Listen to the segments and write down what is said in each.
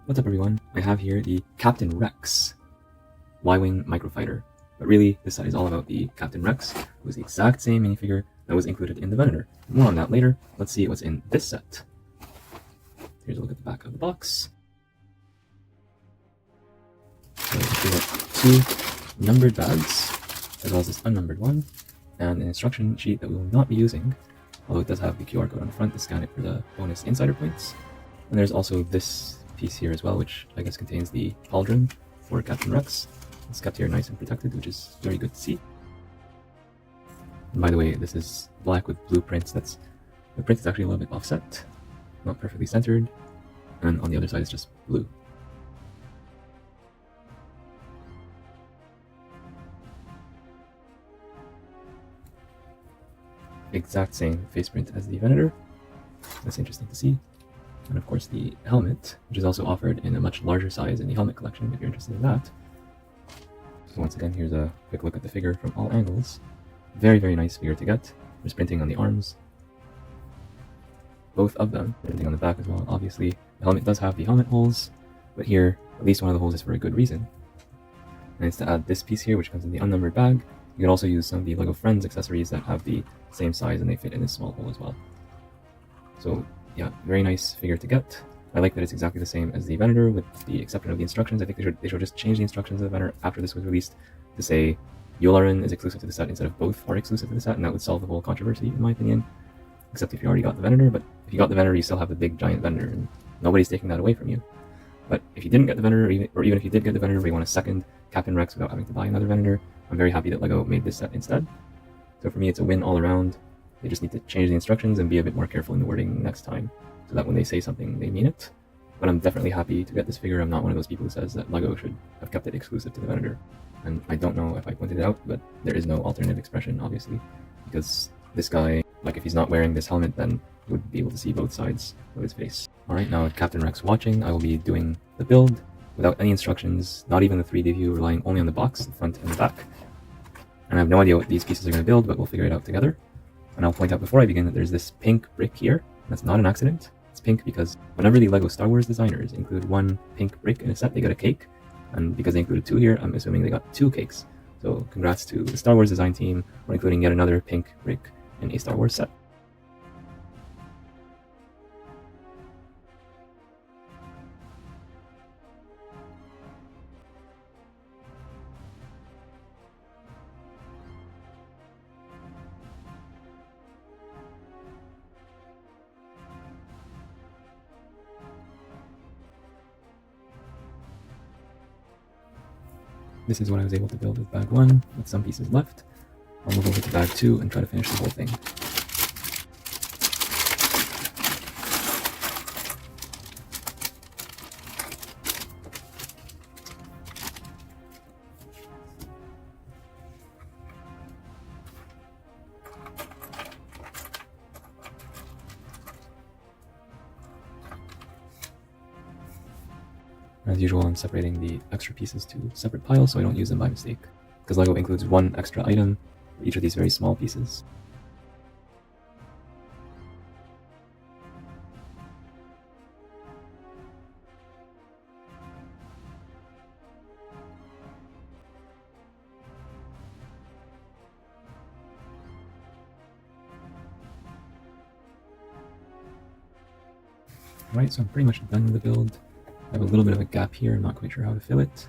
What's up everyone, I have here the Captain Rex Y-Wing Microfighter, but really this set is all about the Captain Rex, who is the exact same minifigure that was included in the Venator. More on that later. Let's see what's in this set. Here's a look at the back of the box. So we have two numbered bags, as well as this unnumbered one, and an instruction sheet that we will not be using, although it does have the QR code on the front to scan it for the bonus insider points. And there's also this piece here as well, which I guess contains the pauldron for Captain Rex. It's kept here nice and protected, which is very good to see. And by the way, this is black with blue prints. The print is actually a little bit offset, not perfectly centered, and on the other side it's just blue. Exact same face print as the Venator. That's interesting to see. And of course the helmet, which is also offered in a much larger size in the helmet collection if you're interested in that. So once again, here's a quick look at the figure from all angles. Very, very nice figure to get. There's printing on the arms, both of them, printing on the back as well. Obviously, the helmet does have the helmet holes, but here, at least one of the holes is for a good reason. And it's to add this piece here, which comes in the unnumbered bag. You can also use some of the LEGO Friends accessories that have the same size and they fit in this small hole as well. So yeah, very nice figure to get. I like that it's exactly the same as the Venator with the exception of the instructions. I think they should just change the instructions of the Venator after this was released to say Yularen is exclusive to the set instead of both are exclusive to the set, and that would solve the whole controversy in my opinion. Except if you already got the Venator, but if you got the Venator you still have the big giant Venator and nobody's taking that away from you. But if you didn't get the Venator, or even if you did get the Venator but you want a second Captain Rex without having to buy another Venator, I'm very happy that LEGO made this set instead. So for me it's a win all around. They just need to change the instructions and be a bit more careful in the wording next time, so that when they say something, they mean it. But I'm definitely happy to get this figure. I'm not one of those people who says that LEGO should have kept it exclusive to the Venator. And I don't know if I pointed it out, but there is no alternative expression, obviously. Because this guy, like if he's not wearing this helmet, then you would be able to see both sides of his face. Alright, now with Captain Rex watching, I will be doing the build without any instructions, not even the 3D view, relying only on the box, the front and the back. And I have no idea what these pieces are going to build, but we'll figure it out together. And I'll point out before I begin that there's this pink brick here. That's not an accident. It's pink because whenever the LEGO Star Wars designers include one pink brick in a set, they get a cake. And because they included two here, I'm assuming they got two cakes. So congrats to the Star Wars design team for including yet another pink brick in a Star Wars set. This is what I was able to build with bag 1, with some pieces left. I'll move over to bag 2 and try to finish the whole thing. As usual, I'm separating the extra pieces to separate piles so I don't use them by mistake, because LEGO includes one extra item for each of these very small pieces. Alright, so I'm pretty much done with the build. I have a little bit of a gap here, I'm not quite sure how to fill it.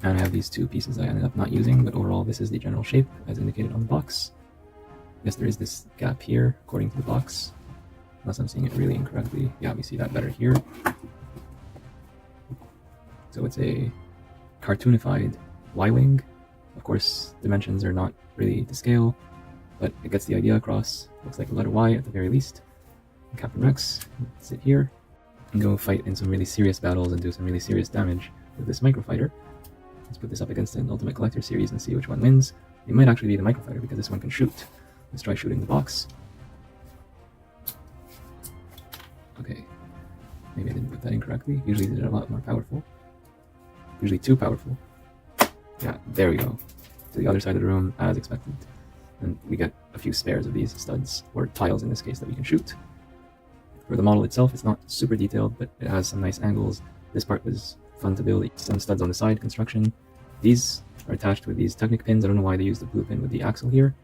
And I have these two pieces I ended up not using, but overall this is the general shape as indicated on the box. Yes, there is this gap here according to the box, unless I'm seeing it really incorrectly. Yeah, we see that better here. So it's a cartoonified Y-Wing. Of course, dimensions are not really to scale, but it gets the idea across. Looks like a letter Y at the very least. And Captain Rex can sit here and go fight in some really serious battles and do some really serious damage with this Microfighter. Let's put this up against an Ultimate Collector series and see which one wins. It might actually be the Microfighter because this one can shoot. Let's try shooting the box. Okay, maybe I didn't put that incorrectly. Usually these are a lot more powerful. Usually too powerful. Yeah, there we go. To the other side of the room as expected. And we get a few spares of these studs, or tiles in this case, that we can shoot. For the model itself, it's not super detailed, but it has some nice angles This part was fun to build. Some studs on the side, construction. These are attached with these Technic pins. I don't know why they use the blue pin with the axle here.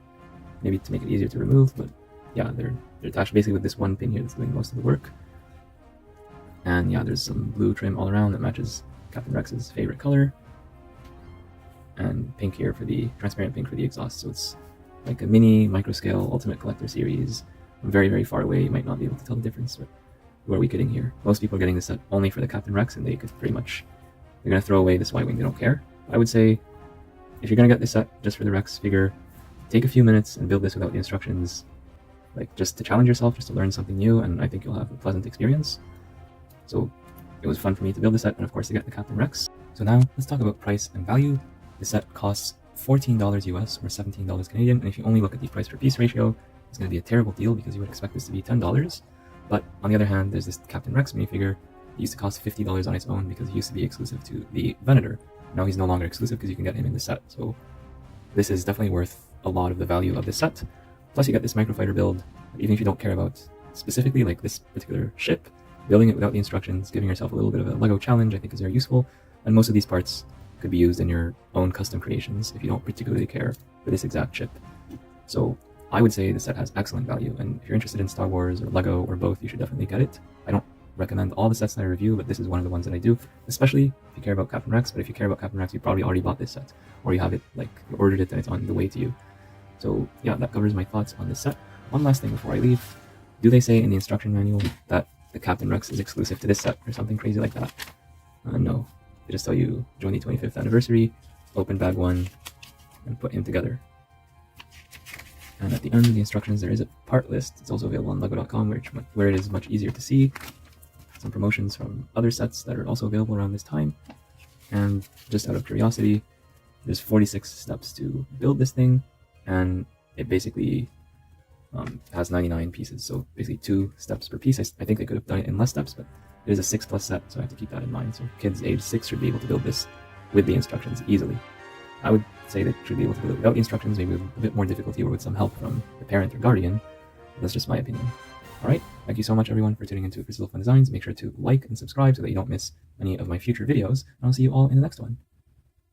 Maybe to make it easier to remove, but yeah, they're attached basically with this one pin here that's doing most of the work. And yeah, there's some blue trim all around that matches Captain Rex's favorite color. And pink here for the transparent pink for the exhaust. So it's like a mini micro scale Ultimate Collector series. From very, very far away, you might not be able to tell the difference, but who are we kidding here? Most people are getting this set only for the Captain Rex, and they could pretty much, they're going to throw away this Y-Wing, they don't care. I would say, if you're going to get this set just for the Rex figure, take a few minutes and build this without the instructions, like just to challenge yourself, just to learn something new, and I think you'll have a pleasant experience. So it was fun for me to build this set, and of course to get the Captain Rex. So now, let's talk about price and value. The set costs $14 US or $17 Canadian, and if you only look at the price per piece ratio, it's going to be a terrible deal because you would expect this to be $10. But on the other hand, there's this Captain Rex minifigure. It used to cost $50 on its own because he used to be exclusive to the Venator. Now he's no longer exclusive because you can get him in the set. So this is definitely worth a lot of the value of this set. Plus you get this Microfighter build. Even if you don't care about specifically like this particular ship, building it without the instructions, giving yourself a little bit of a Lego challenge, I think is very useful. And most of these parts could be used in your own custom creations if you don't particularly care for this exact ship. So I would say the set has excellent value, and if you're interested in Star Wars or Lego or both, you should definitely get it. I don't recommend all the sets that I review, but this is one of the ones that I do, especially if you care about Captain Rex. But if you care about Captain Rex, you probably already bought this set, or you have it, like, you ordered it and it's on the way to you. So yeah, that covers my thoughts on this set. One last thing before I leave. Do they say in the instruction manual that the Captain Rex is exclusive to this set or something crazy like that? No. They just tell you, join the 25th anniversary, open bag 1, and put him together. And at the end of the instructions, there is a part list. It's also available on lego.com, where it is much easier to see. Some promotions from other sets that are also available around this time. And just out of curiosity, there's 46 steps to build this thing, and it basically has 99 pieces. So basically 2 steps per piece. I think they could have done it in less steps, but it is a 6+ set, so I have to keep that in mind. So kids age 6 should be able to build this with the instructions easily. I would say they should be able to build it without the instructions, maybe with a bit more difficulty or with some help from the parent or guardian. That's just my opinion. Alright, thank you so much everyone for tuning into Crystal Fun Designs. Make sure to like and subscribe so that you don't miss any of my future videos, and I'll see you all in the next one.